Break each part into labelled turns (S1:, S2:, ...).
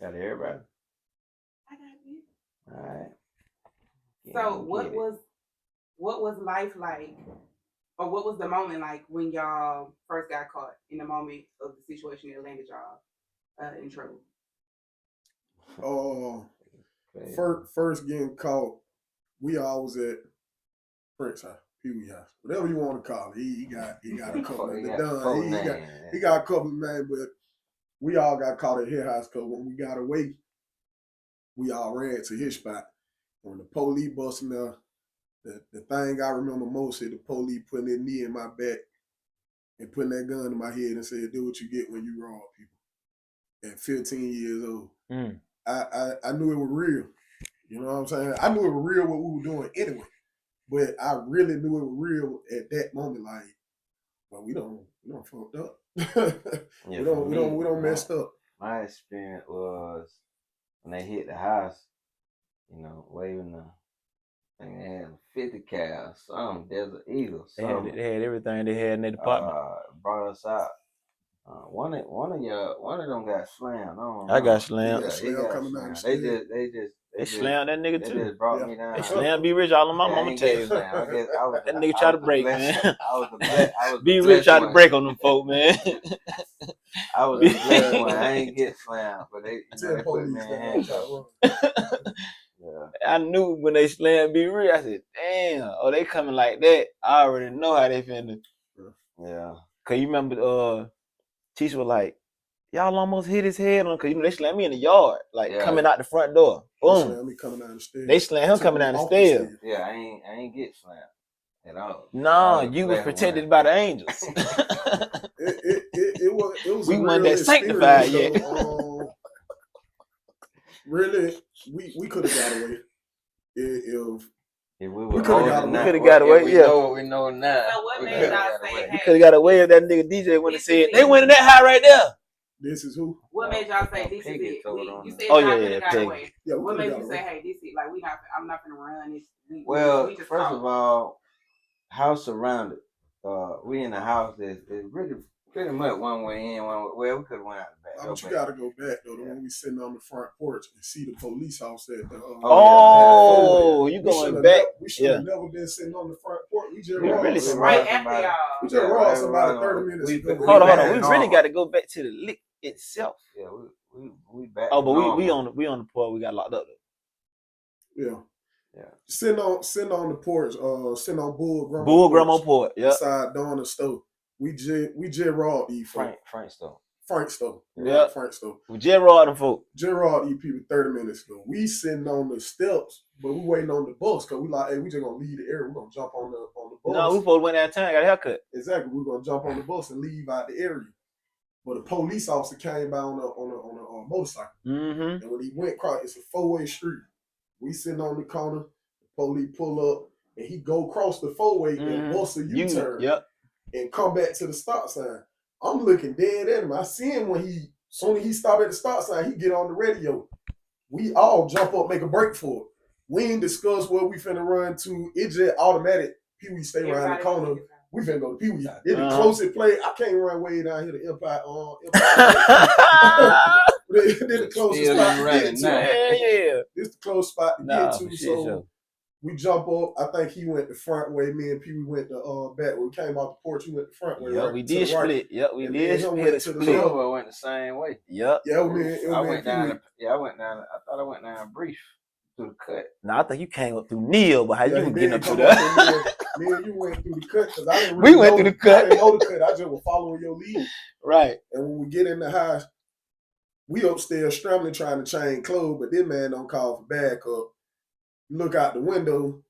S1: Got everybody.
S2: I got it.
S1: All right.
S2: So what was life like, or what was the moment like when y'all first got caught in the moment of the situation that landed y'all in trouble?
S3: First getting caught, we always at Prince House, Pee Wee House, whatever you want to call it. He got a couple of the he got a couple of names, but we all got caught at his house because when we got away, we all ran to his spot. When the police busting there, the thing I remember most is the police putting their knee in my back and putting that gun in my head and said, "Do what you get when you rob people." At 15 years old, I knew it was real. You know what I'm saying? I knew it was real what we were doing anyway, but I really knew it was real at that moment. Like, well, we don't fucked up. we don't messed up.
S1: My experience was when they hit the house, waving the. I think they had 50 cal, some Desert Eagle.
S4: They had everything they had in their department.
S1: Brought us out. One of them got slammed.
S4: I got slammed.
S1: He got
S3: coming
S1: slammed.
S4: They slammed that nigga too.
S1: They just brought me down.
S4: They slammed Be Rich all on my mama tell you.
S1: I was
S4: that nigga tried to break, man.
S1: I was
S4: Be Rich tried to break on them folk, man.
S1: I was the blessed one. I ain't get slammed, but they put me in handcuffs.
S4: I knew when they slammed Be Real, I said, damn, they coming like that. I already know how they finna.
S1: Yeah.
S4: Cause you remember Tisha was like, y'all almost hit his head on, cause they slammed me in the yard, coming out the front door. Boom.
S3: They slammed me coming down the stairs.
S4: They slammed him coming down the stairs.
S1: Yeah, I ain't get slammed at all.
S4: No, you was protected by the angels.
S3: it was
S4: we weren't that sanctified yet.
S3: Really, we could have got away if
S1: we
S4: could have got away.
S1: We know what we know now.
S2: So what made y'all say?
S4: We could have got away if that nigga DJ wouldn't have said they went in that high right there.
S3: This is who?
S2: What made y'all say this is it? You said
S4: y'all
S2: could have got
S4: Peggy.
S2: away.
S3: Yeah,
S2: what made you say, hey, this is like I'm not gonna run this?
S1: We just first of all, house surrounded. We in the house is really pretty much one way in, one way. Well, we could have went out the back.
S3: But you gotta go back though. The one we sitting on the front porch and see the police house at the.
S4: You going back?
S3: We should have never been sitting on the front porch. We just robbed
S2: right after y'all.
S3: We just robbed somebody 30 minutes ago.
S4: Hold on. We really got to go back to the lick itself.
S1: Yeah, we back.
S4: Oh, but we on the porch. We got locked up
S3: though. Yeah. Sitting on the porch. Sitting on
S4: Bull Grandma porch. Yeah.
S3: Inside Donna stove. We just robbed these
S1: Frank stove.
S3: Frank stove.
S4: Yeah.
S3: Frank stove.
S4: We just robbed them folk.
S3: Just robbed these people 30 minutes ago. We sitting on the steps, but we waiting on the bus because we like, hey, we just gonna leave the area. We're gonna jump on the bus.
S4: No, we supposed went out of town, got a haircut.
S3: Exactly. We're gonna jump on the bus and leave out the area. But a police officer came by on a motorcycle.
S4: Mm-hmm.
S3: And when he went across, it's a 4-way street. We sitting on the corner, the police pull up, and he go across the 4-way and bust a U-turn.
S4: Yep.
S3: And come back to the stop sign. I'm looking dead at him. I see him when soon as he stop at the stop sign, he get on the radio. We all jump up, make a break for it. We ain't discuss where we finna run to. It just automatic. Pee Wee stay around the corner. We finna go to Pee Wee. It's the closest play. I can't run way down here to Empire. This the closest spot to get to.
S4: Yeah.
S3: This the closest spot to get to. So
S4: sure.
S3: We jump up. I think he went the front way. Me and Pee Wee went the back. When we came off the porch, he went the front way.
S4: Yep,
S3: right,
S4: we did split.
S3: Right.
S4: Yep, we
S3: and
S4: did split.
S1: Silver went the same way.
S4: Yep.
S3: Yeah,
S1: I went down. I thought I went down a brief through the cut.
S4: No, I think you came up through Neil, but how you were getting up through there?
S3: Me and you went through the cut because I didn't.
S4: We went through the cut.
S3: I didn't know the cut. I just was following your lead.
S4: Right.
S3: And when we get in the house, we upstairs scrambling trying to change clothes, but this man don't call for backup. Look out the window.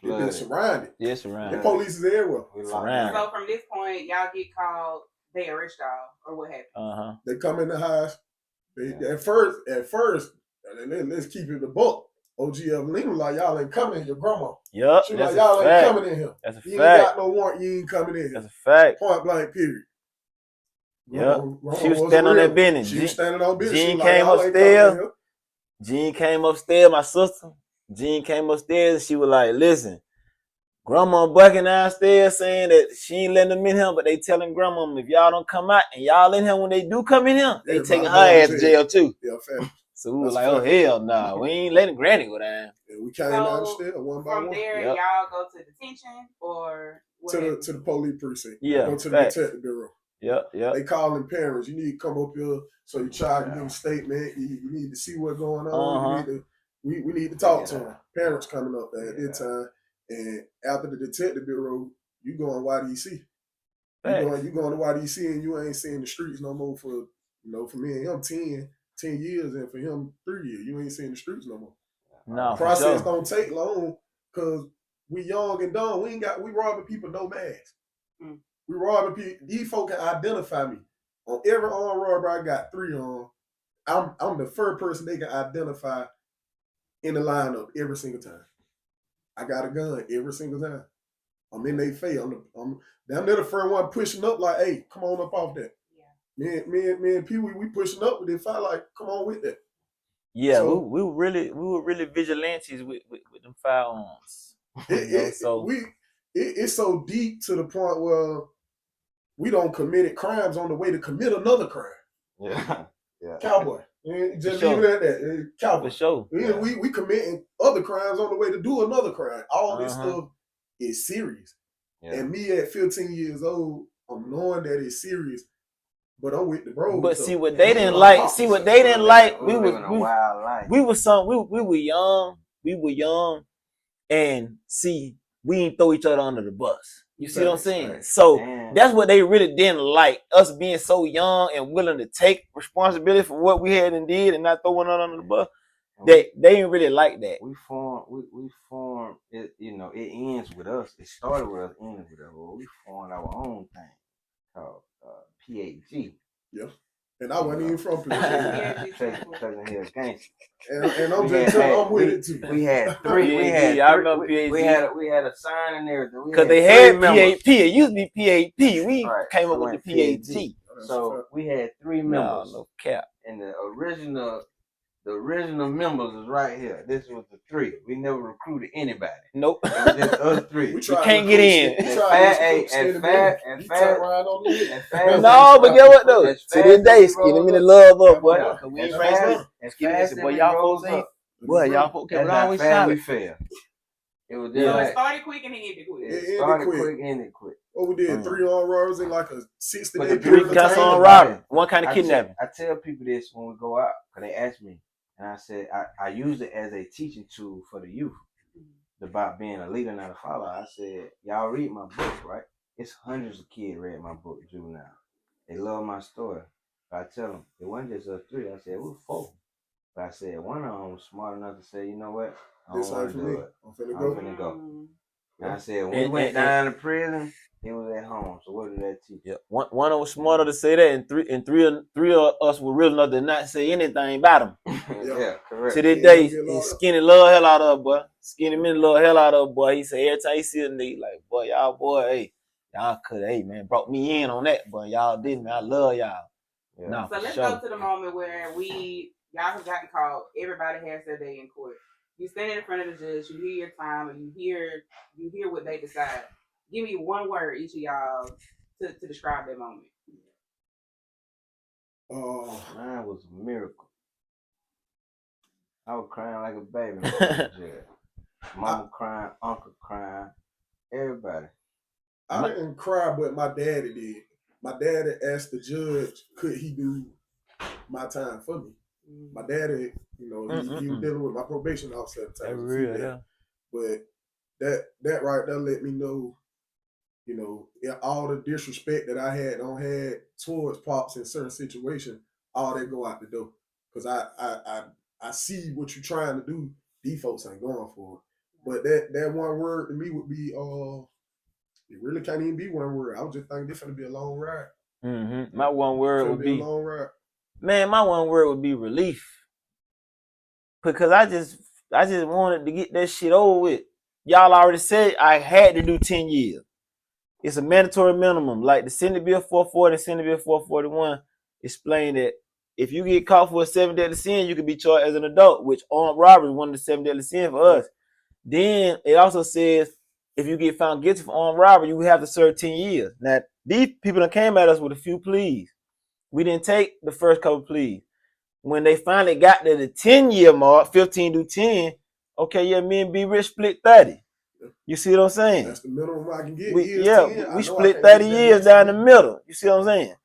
S3: You've been surrounded.
S4: Yeah, surrounded.
S3: The police is everywhere.
S4: Surrounded.
S2: So from this point, y'all get called, they arrest y'all, or what happened?
S3: They come in the house. At first, let's keep it the book. OG Evelyn was like, y'all ain't coming in, your grandma.
S4: Yep.
S3: She was like, y'all ain't coming in here.
S4: That's a fact.
S3: You ain't got no warrant, you ain't coming in here.
S4: That's a fact.
S3: Point blank, period.
S4: Yep. She was standing on that business.
S3: She was standing on business.
S4: Jean came upstairs. Jean came upstairs, my sister. Jean came upstairs and she was like, listen, Grandma bucking downstairs saying that she ain't letting them in here, but they telling Grandma if y'all don't come out and y'all in here when they do come in here, they taking her ass to jail too.
S3: Yeah, fair.
S4: So we were like, oh hell nah, we ain't letting Granny go down.
S3: Yeah, we came down the stairs one by one.
S2: From there, y'all go to detention or
S3: to the police precinct.
S4: Yeah,
S3: go to the detective bureau.
S4: Yeah.
S3: They calling parents. You need to come up here so your child can give a statement. You need to see what's going on. We need to talk to them. Parents coming up there at that time. And after the detective bureau, you go on YDC. You going to YDC and you ain't seeing the streets no more for me and him 10 years and for him 3 years. You ain't seeing the streets no more.
S4: No,
S3: the process don't take long because we young and dumb. We robbing people no mask. We robbing people. These folk can identify me. On every armed robbery I got 3 on, I'm the first person they can identify in the lineup every single time. I got a gun every single time. I'm in their face. I'm damn near the first one pushing up like, hey, come on up off that. Yeah. Me and Pee Wee, we pushing up with it. If I like, come on with that.
S4: Yeah, so, we were really vigilantes with them firearms.
S3: It's so deep to the point where we don't committed crimes on the way to commit another crime.
S1: Yeah.
S3: Cowboy. Just leave it at that. Cowboy.
S4: For sure.
S3: We committing other crimes on the way to do another crime. All this stuff is serious. Yeah. And me at 15 years old, I'm knowing that it's serious, but I'm with the bros.
S4: But see what they didn't like. We were young. We were young, and see, we didn't throw each other under the bus. You see what I'm saying? Right. So that's what they really didn't like, us being so young and willing to take responsibility for what we had and did and not throw one under the bus. They didn't really like that.
S1: We formed it, it ends with us. It started with us, ended with us. Well, we formed our own thing called PAG.
S3: Yeah. And I wasn't even from PAG. And I'm just telling I'm with it too.
S1: We had 3. We had a sign and everything.
S4: Because they had PAP. It used to be PAP. We came up with the PAG.
S1: So we had 3 members.
S4: No cap.
S1: And the original members is right here. This was the 3. We never recruited anybody.
S4: Nope.
S1: It was just us 3.
S4: You can't get in.
S3: No,
S4: but get what though? To this day, skinny me the love up, boy. We ain't friends with them. Boy, y'all folks ain't. Boy, y'all folks can't always shout.
S1: We fail. It was
S2: so it started quick and it ended quick.
S1: It started quick, ended quick.
S3: What we did, 3 armed robberies in like a 60-day period.
S4: 3 counts on robbery. One kind of kidnapping.
S1: I tell people this when we go out, because they ask me, and I said, I use it as a teaching tool for the youth about being a leader, not a follower. I said, y'all read my book, right? It's hundreds of kids read my book, Juvenile. They love my story. But I tell them, it wasn't just us 3. I said, we're 4. But I said, one of them was smart enough to say, you know what? I don't want to do it. I'm finna go. And I said, when we went down to prison, it was at home. So what did that teach?
S4: Yeah, one of them was smarter to say that, and three of us were real enough to not say anything about him.
S1: Yeah, correct.
S4: To this day, Skinny love hell out of boy. Skinny men love hell out of boy. He said every time he see a nigga, like, boy, y'all could, man, brought me in on that, but y'all didn't. I love y'all.
S2: Yeah. No, so let's go to the moment where y'all have gotten caught. Everybody has their day in court. You stand in front of the judge, you hear your time, and you hear what they decide. Give me one word, each of y'all, to describe that moment.
S1: Oh, mine was a miracle. I was crying like a baby. Mama crying, uncle crying, everybody.
S3: I didn't cry, but my daddy did. My daddy asked the judge, could he do my time for me? My daddy, he was dealing with my probation officer at the time.
S4: Real, yeah.
S3: But that right there let me know, all the disrespect that I had towards Pops in certain situations, all that go out the door. Because I see what you're trying to do. These folks ain't going for it. But that one word to me would be, it really can't even be one word. I was just thinking this is going to be a long ride.
S4: Mm-hmm. My one word would be
S3: a long ride.
S4: Man, my one word would be relief. Because I just wanted to get that shit over with. Y'all already said I had to do 10 years. It's a mandatory minimum. Like the Senate Bill 440 and Senate Bill 441 explain that if you get caught for a 7 deadly sin, you can be charged as an adult, which armed robbery is one of the 7 deadly sins for us. Then it also says if you get found guilty for armed robbery, you have to serve 10 years. Now, these people that came at us with a few pleas. We didn't take the first couple pleas. when they finally got to the 10-year mark, 15 to 10, okay, yeah, me and B Rich split 30. You see what I'm saying?
S3: That's the minimum I can get.
S4: We split 30 years down the middle. You see what I'm saying?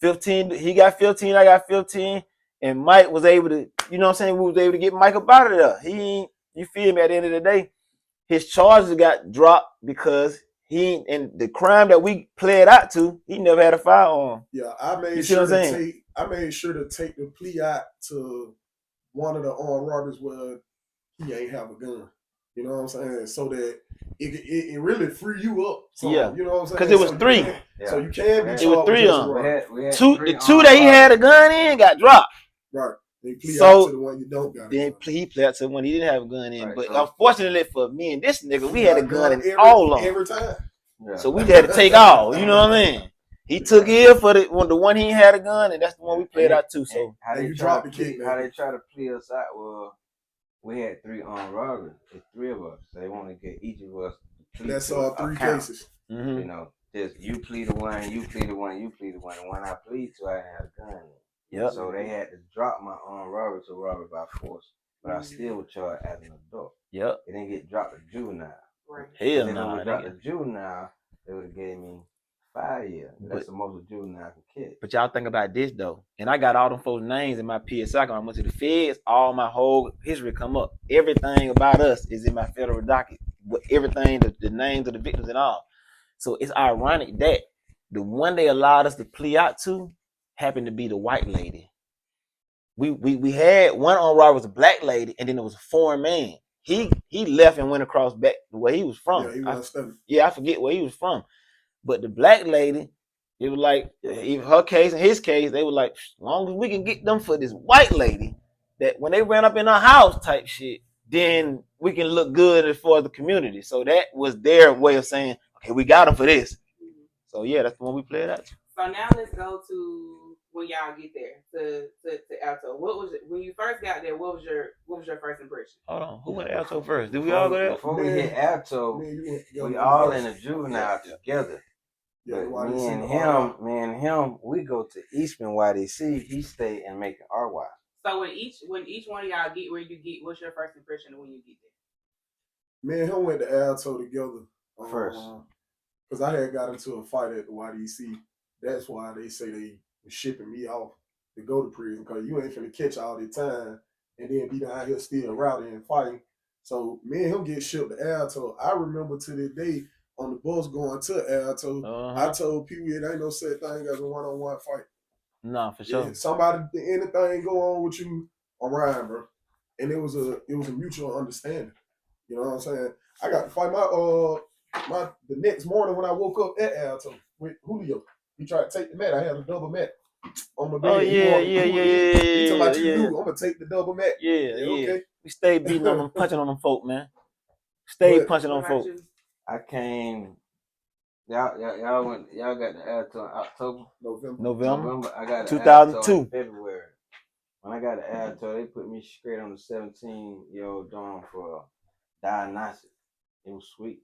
S4: 15, he got 15, I got 15, and Mike was able to, you know what I'm saying? We was able to get Mike up out of there. He ain't, you feel me? At the end of the day, his charges got dropped because he, and the crime that we pled out to, he never had a firearm.
S3: Yeah, I made sure to take the plea out to one of the armed robbers where he ain't have a gun. You know what I'm saying? So that it really free you up. So,
S4: yeah.
S3: You know what I'm saying?
S4: Because it was three.
S3: So you can be charged.
S4: It was three of them.
S1: The
S4: two that he had a gun in got dropped.
S3: Right. They plea out to the one you don't got.
S4: Then he played out to the one he didn't have a gun in. Right, but unfortunately for me and this nigga, we had a gun in all of them.
S3: Every time.
S4: Yeah. So we had to take all. You know what I mean? He took it for the one he had a gun, and that's the one we played out to. So
S1: how they try to play us out was we had 3 armed robbers. It's 3 of us. So they want to get each of us.
S3: That's all 3 cases.
S4: Mm-hmm.
S1: You know, just you plead the one, you plead the one, you plead the one, and when I plead to, I didn't have a gun.
S4: Yep.
S1: So they had to drop my armed robbery to robbery by force, but I still was charged as an adult.
S4: Yep.
S1: It didn't get dropped to juvenile.
S2: Right.
S4: Hell
S1: no.
S4: no.
S1: If it dropped to juvenile, they would have gave me 5 years. That's the most a juvenile can catch.
S4: But y'all think about this though, and I got all them folks' names in my PSI. When I went to the feds, all my whole history come up. Everything about us is in my federal docket. Everything, the names of the victims and all. So it's ironic that the one they allowed us to plea out to happened to be the white lady. We had one on robbery was a black lady, and then it was a foreign man. He left and went across back to where he was from.
S3: Yeah, he was studying.
S4: Yeah, I forget where he was from. But the black lady, it was like even her case and his case, they were like, as long as we can get them for this white lady, that when they ran up in our house type shit, then we can look good as far as the community. So that was their way of saying, okay, we got them for this. So yeah, that's the one we played out to.
S2: So now let's go to when y'all get there to ALTO. What was it when you first got there? What was your first impression?
S4: Hold on, who went to ALTO first? Did we all go there?
S1: Before we hit ALTO, we all in a juvenile together.
S3: Yeah,
S1: but me and him, we go to Eastman YDC. He stayed in Macon RY.
S2: So when each one of y'all get where you get, what's your first impression of when you get there?
S3: Me and him went to ALTO together
S1: first.
S3: Because I had got into a fight at the YDC. That's why they say they were shipping me off to go to prison, because you ain't finna catch all the time and then be down here still rowdying and fighting. So me and him get shipped to ALTO. I remember to this day on the bus going to ALTO, I told people it ain't no such thing as a one-on-one fight.
S4: No, for sure.
S3: Yeah, somebody, anything go on with you, I'm riding, bro. And it was a mutual understanding. You know what I'm saying? I got to fight the next morning when I woke up at ALTO with Julio. He tried to take the mat. I had a double mat on my bed.
S4: Oh yeah.
S3: He told me I'm gonna take the double mat.
S4: Yeah.
S3: Okay.
S4: We stayed beating on them, punching on them folk, man. Stayed punching on folk.
S1: I came. Y'all got the ALTO in October?
S4: November.
S1: I got
S4: 2002.
S1: in February. When I got the ALTO, they put me straight on the 17-year-old dorm for diagnosis. It was sweet.